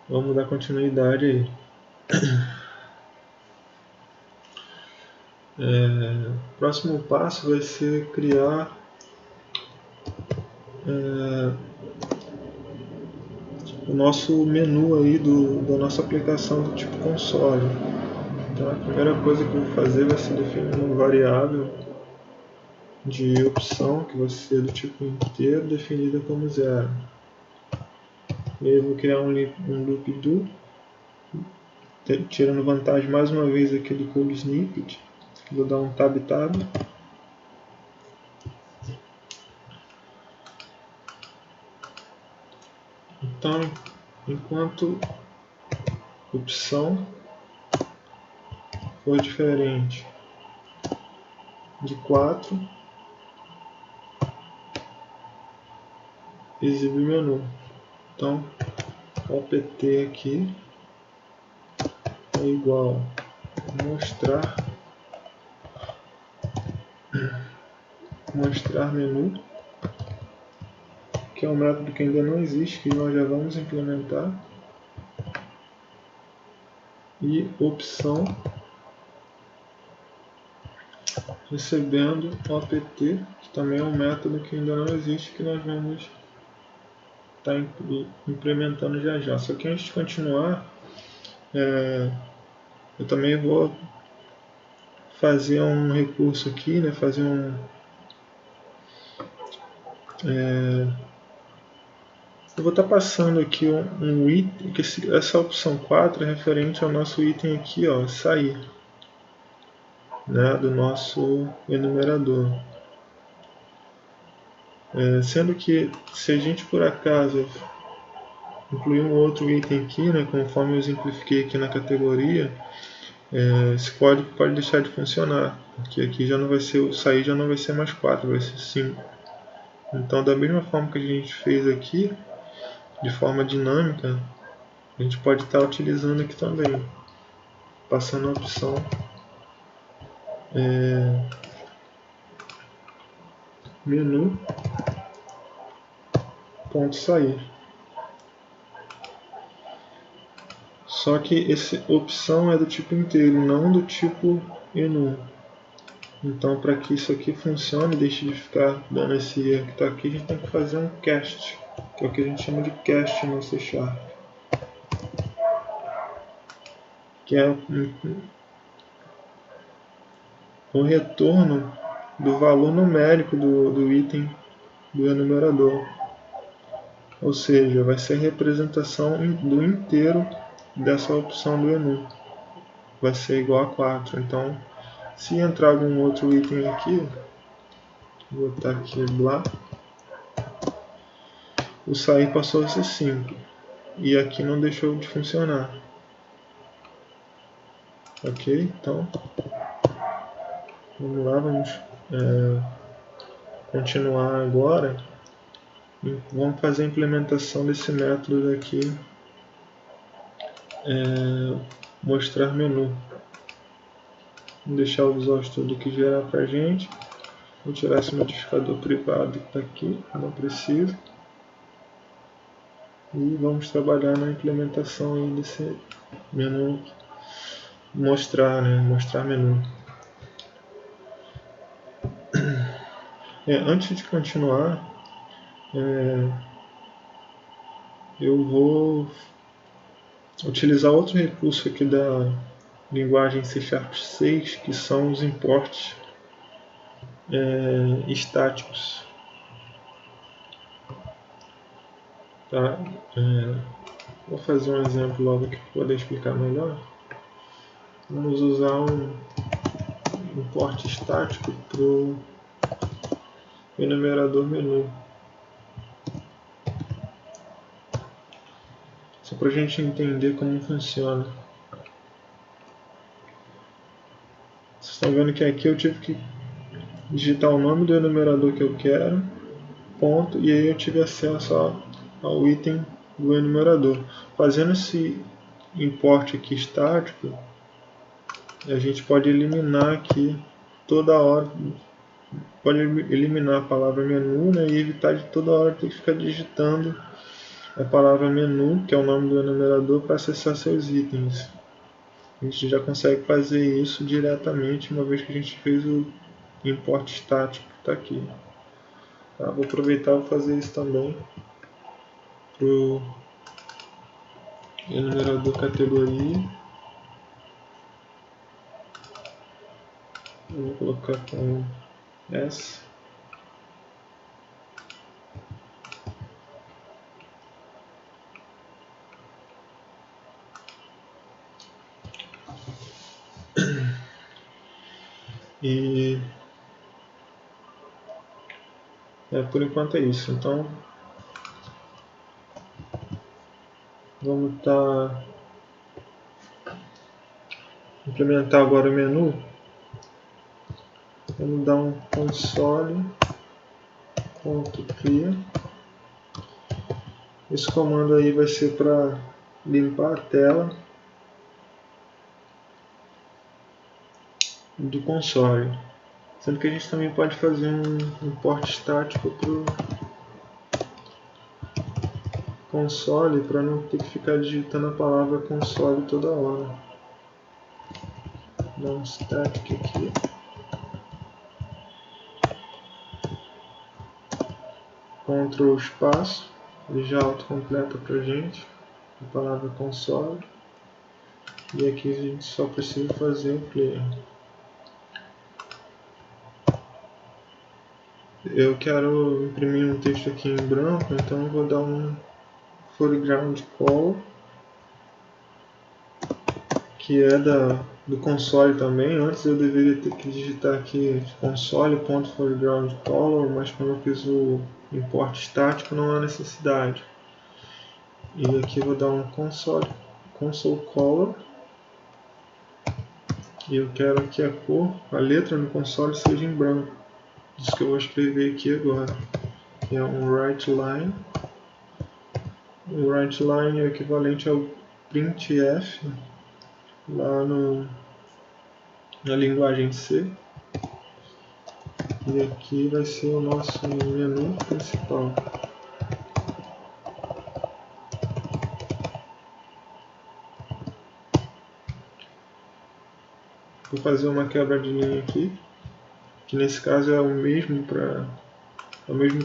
Vamos dar continuidade aí. O próximo passo vai ser criar o nosso menu aí da nossa aplicação do tipo console. Então a primeira coisa que eu vou fazer vai ser definir uma variável de opção que vai ser do tipo inteiro definida como 0. E aí eu vou criar um loop do, tirando vantagem mais uma vez aqui do code snippet. Vou dar um tab. Então, enquanto opção for diferente de 4, exibe o menu. Então, opt aqui é igual a mostrar menu, que é um método que ainda não existe, que nós já vamos implementar, e opção recebendo opt, que também é um método que ainda não existe, que nós vamos estar implementando já. Só que antes de continuar, eu também vou fazer um recurso aqui, né? Fazer eu vou estar passando aqui um item, que essa opção 4 é referente ao nosso item aqui, ó, sair, né, do nosso enumerador. Sendo que se a gente por acaso incluir um outro item aqui, né, conforme eu exemplifiquei aqui na categoria, esse código pode deixar de funcionar, porque aqui já não vai ser, o sair já não vai ser mais 4, vai ser 5. Então, da mesma forma que a gente fez aqui, de forma dinâmica, a gente pode estar utilizando aqui também, passando a opção menu ponto sair. Só que essa opção é do tipo inteiro, não do tipo enum. Então, para que isso aqui funcione, deixe de ficar dando esse erro que está aqui, a gente tem que fazer um cast, que é o que a gente chama de cast no C#, que é o retorno do valor numérico do item do enumerador. Ou seja, vai ser a representação do inteiro dessa opção do enum. Vai ser igual a 4. Então, se entrar algum outro item aqui, vou botar aqui blá, o sair passou a ser 5. E aqui não deixou de funcionar. Ok? Então, vamos lá, vamos continuar agora. Vamos fazer a implementação desse método aqui, mostrar menu. Vou deixar o Visual Studio aqui gerar para a gente. Vou tirar esse modificador privado que está aqui, não preciso. E vamos trabalhar na implementação aí desse menu, mostrar menu. Antes de continuar, eu vou utilizar outro recurso aqui da linguagem C# 6, que são os imports estáticos. Tá? Vou fazer um exemplo logo aqui para poder explicar melhor. Vamos usar um import estático para o enumerador menu. Só para a gente entender como funciona. Vocês estão vendo que aqui eu tive que digitar o nome do enumerador que eu quero, ponto, e aí eu tive acesso ao item do enumerador. Fazendo esse import aqui estático, a gente pode eliminar aqui toda hora, pode eliminar a palavra menu, né, e evitar de toda hora ter que ficar digitando a palavra menu, que é o nome do enumerador, para acessar seus itens. A gente já consegue fazer isso diretamente, uma vez que a gente fez o import estático que está aqui. Tá, vou aproveitar e vou fazer isso também para o enumerador categoria. Eu vou colocar com S. E por enquanto é isso. Então vamos implementar agora o menu. Vamos dar um console.clear. Esse comando aí vai ser para limpar a tela do console. Sendo que a gente também pode fazer um import estático para o console, para não ter que ficar digitando a palavra console toda hora. Dá um static aqui. Ctrl espaço, ele já autocompleta para a gente a palavra console. E aqui a gente só precisa fazer o clear. Eu quero imprimir um texto aqui em branco, então eu vou dar um foreground color, que é do console também. Antes eu deveria ter que digitar aqui console.foreground color, mas como eu fiz o import estático não há necessidade. E aqui eu vou dar um console color, e eu quero que a cor, a letra no console seja em branco. Isso que eu vou escrever aqui agora. É um WriteLine. O WriteLine é o equivalente ao printf lá na linguagem C. E aqui vai ser o nosso menu principal. Vou fazer uma quebra de linha aqui, que nesse caso é o mesmo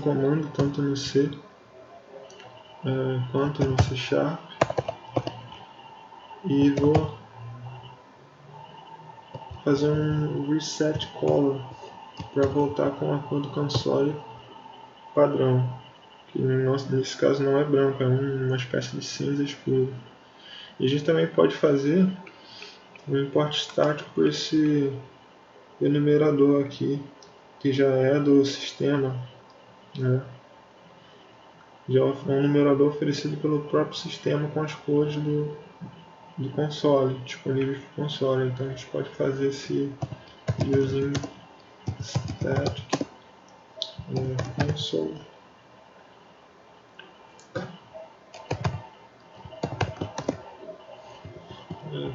comando tanto no C quanto no C Sharp. E vou fazer um reset color para voltar com a cor do console padrão, que nesse caso não é branco, é uma espécie de cinza escuro. E a gente também pode fazer um import estático por esse enumerador aqui, que já é do sistema, né? Já é um numerador oferecido pelo próprio sistema com as cores do console, disponíveis para o console. Então a gente pode fazer esse using static console.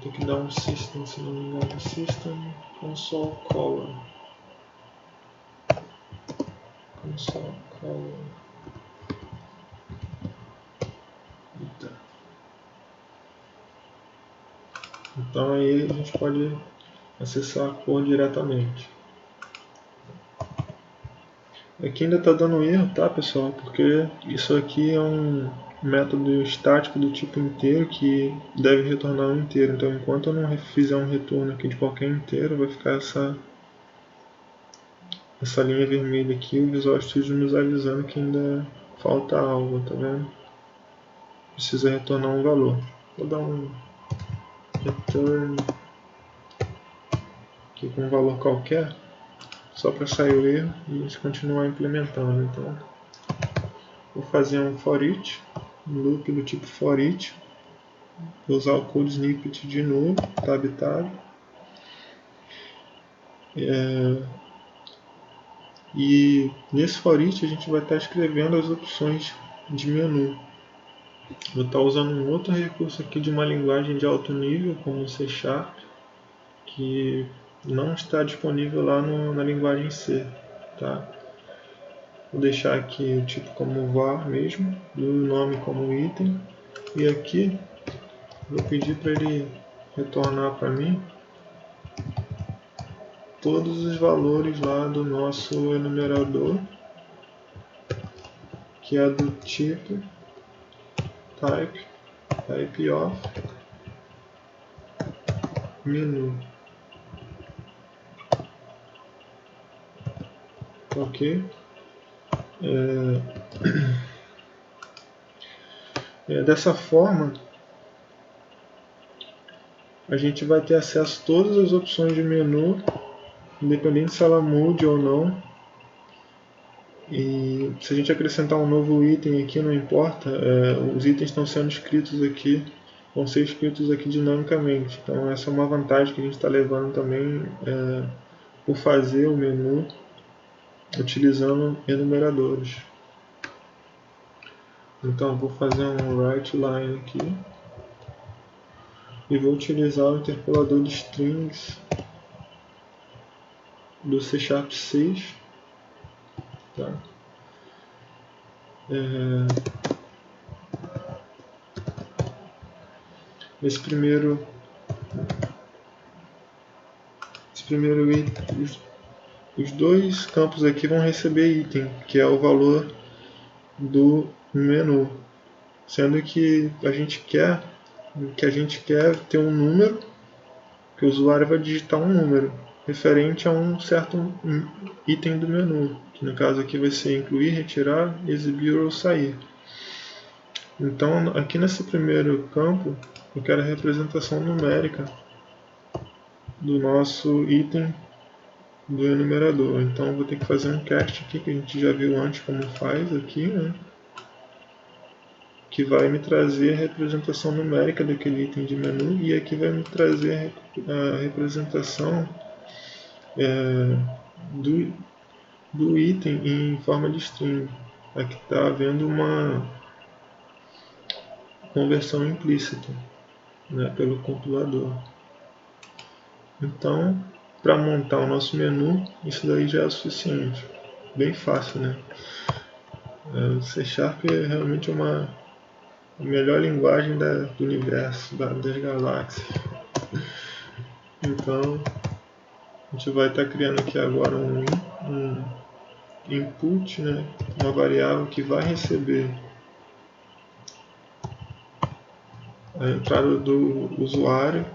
Tem que dar um system, se não me engano, system console color. Console color. Então aí a gente pode acessar a cor diretamente. Aqui ainda está dando erro, tá, pessoal? Porque isso aqui é um método estático do tipo inteiro que deve retornar um inteiro. Então enquanto eu não fizer um retorno aqui de qualquer inteiro, vai ficar essa linha vermelha aqui, o Visual Studio nos avisando que ainda falta algo, tá vendo? Precisa retornar um valor. Vou dar um return aqui com um valor qualquer, só para sair o erro e a gente continuar implementando. Então, vou fazer um for each, um loop do tipo for each, vou usar o code snippet de novo, tab. E nesse for each a gente vai estar escrevendo as opções de menu. Vou estar usando um outro recurso aqui de uma linguagem de alto nível, como o C Sharp, que não está disponível lá na linguagem C. Tá? Vou deixar aqui o tipo como var mesmo, e o nome como item. E aqui vou pedir para ele retornar para mim todos os valores lá do nosso enumerador, que é do tipo type of menu. Ok? Dessa forma, a gente vai ter acesso a todas as opções de menu, independente se ela mude ou não. E se a gente acrescentar um novo item aqui, não importa, os itens estão sendo escritos aqui, vão ser escritos aqui dinamicamente. Então essa é uma vantagem que a gente está levando também por fazer o menu utilizando enumeradores. Então vou fazer um writeLine aqui e vou utilizar o interpolador de strings do C# 6. Tá? Esse primeiro item, os dois campos aqui vão receber item, que é o valor do menu, sendo que a gente quer ter um número, que o usuário vai digitar um número referente a um certo item do menu, que no caso aqui vai ser incluir, retirar, exibir ou sair. Então aqui nesse primeiro campo eu quero a representação numérica do nosso item do enumerador. Então eu vou ter que fazer um cast aqui, que a gente já viu antes como faz aqui, né? Que vai me trazer a representação numérica daquele item de menu, e aqui vai me trazer a representação do item em forma de string. Aqui está havendo uma conversão implícita, né, pelo compilador. Então, para montar o nosso menu, isso daí já é suficiente. Bem fácil, né? O C# é realmente a melhor linguagem do universo, das galáxias. Então, a gente vai estar criando aqui agora um input, né? Uma variável que vai receber a entrada do usuário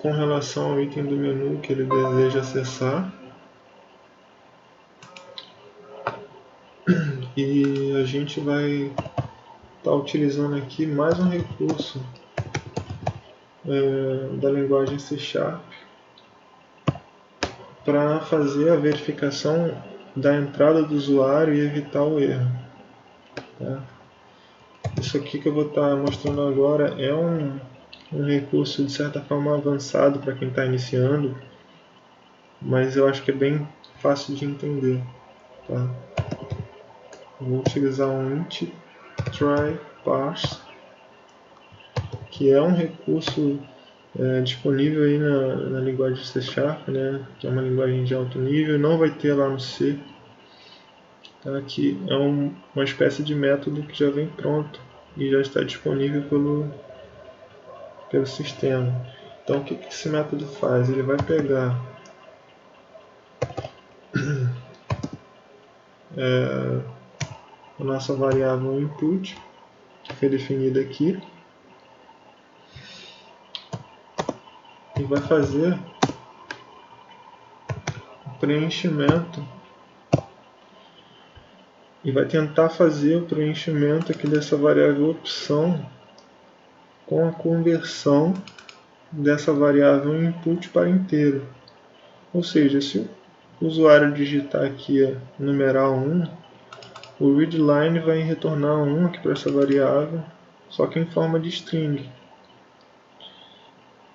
com relação ao item do menu que ele deseja acessar. E a gente vai estar utilizando aqui mais um recurso da linguagem C# para fazer a verificação da entrada do usuário e evitar o erro. Tá? Isso aqui que eu vou estar mostrando agora é um recurso de certa forma avançado para quem está iniciando, mas eu acho que é bem fácil de entender. Tá? Vou utilizar um int try parse, que é um recurso disponível aí na linguagem C#, né, que é uma linguagem de alto nível, não vai ter lá no C. Tá? Que é uma espécie de método que já vem pronto e já está disponível pelo sistema. Então o que esse método faz? Ele vai pegar a nossa variável input, que foi definida aqui, e vai fazer o preenchimento e vai tentar fazer o preenchimento aqui dessa variável opção com a conversão dessa variável input para inteiro. Ou seja, se o usuário digitar aqui numeral 1, o readline vai retornar 1 aqui para essa variável, só que em forma de string.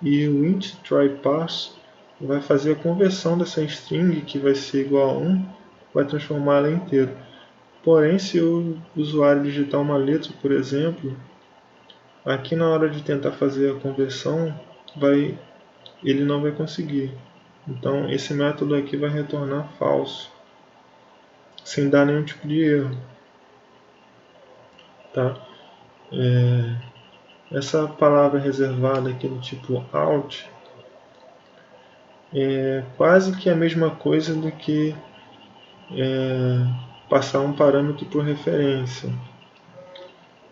E o int tryParse vai fazer a conversão dessa string, que vai ser igual a 1, vai transformar ela em inteiro. Porém, se o usuário digitar uma letra, por exemplo, aqui na hora de tentar fazer a conversão, ele não vai conseguir. Então esse método aqui vai retornar falso. sem dar nenhum tipo de erro. Tá? Essa palavra reservada aqui do tipo out é quase que a mesma coisa do que passar um parâmetro por referência.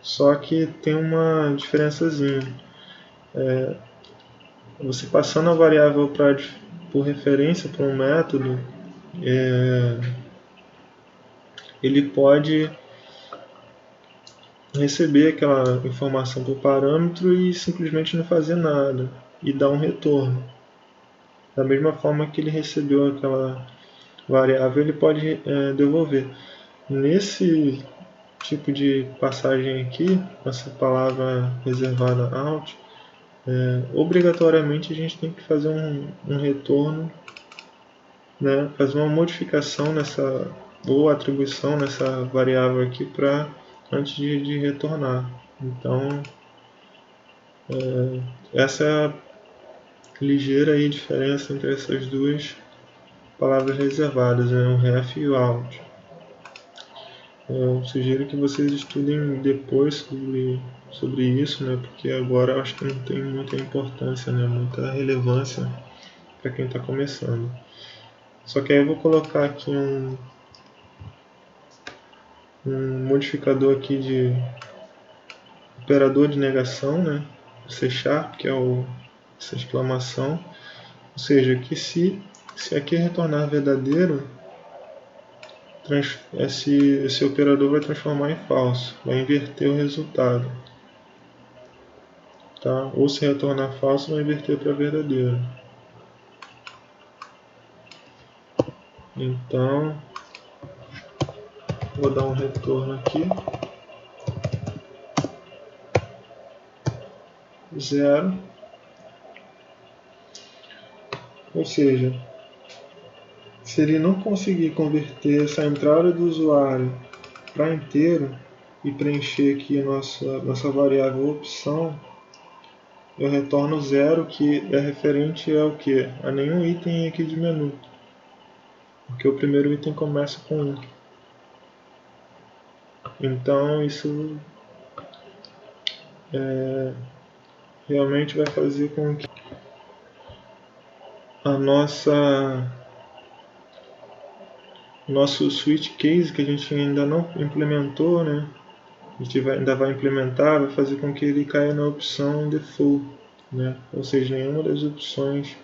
Só que tem uma diferençazinha. Você passando a variável por referência para um método, ele pode receber aquela informação por parâmetro e simplesmente não fazer nada e dar um retorno. Da mesma forma que ele recebeu aquela variável, ele pode devolver. Nesse tipo de passagem aqui, essa palavra reservada out, obrigatoriamente a gente tem que fazer um retorno, né, fazer uma modificação nessa ou atribuição nessa variável aqui para antes de retornar. Então essa é a ligeira aí diferença entre essas duas palavras reservadas, o ref e o out. Eu sugiro que vocês estudem depois sobre isso, né, porque agora eu acho que não tem muita importância, né, muita relevância para quem está começando. Só que aí eu vou colocar aqui um modificador aqui de operador de negação, né, C#, que é essa exclamação, ou seja, que se aqui retornar verdadeiro, esse operador vai transformar em falso, vai inverter o resultado. Tá? Ou se retornar falso, vai inverter para verdadeiro. Então, vou dar um retorno aqui. 0. Ou seja, se ele não conseguir converter essa entrada do usuário para inteiro e preencher aqui a nossa variável opção, eu retorno 0, que é referente ao que? A nenhum item aqui de menu. Porque o primeiro item começa com 1. Então isso realmente vai fazer com que a nosso switch case, que a gente ainda não implementou, né? A gente ainda vai implementar, vai fazer com que ele caia na opção default, né? Ou seja, nenhuma das opções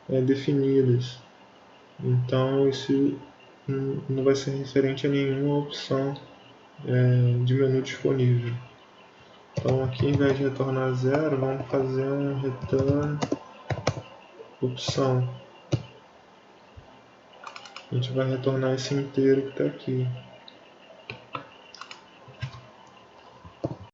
definidas. Então isso não vai ser referente a nenhuma opção de menu disponível. Então aqui, em vez de retornar 0, vamos fazer um return opção. A gente vai retornar esse inteiro que está aqui.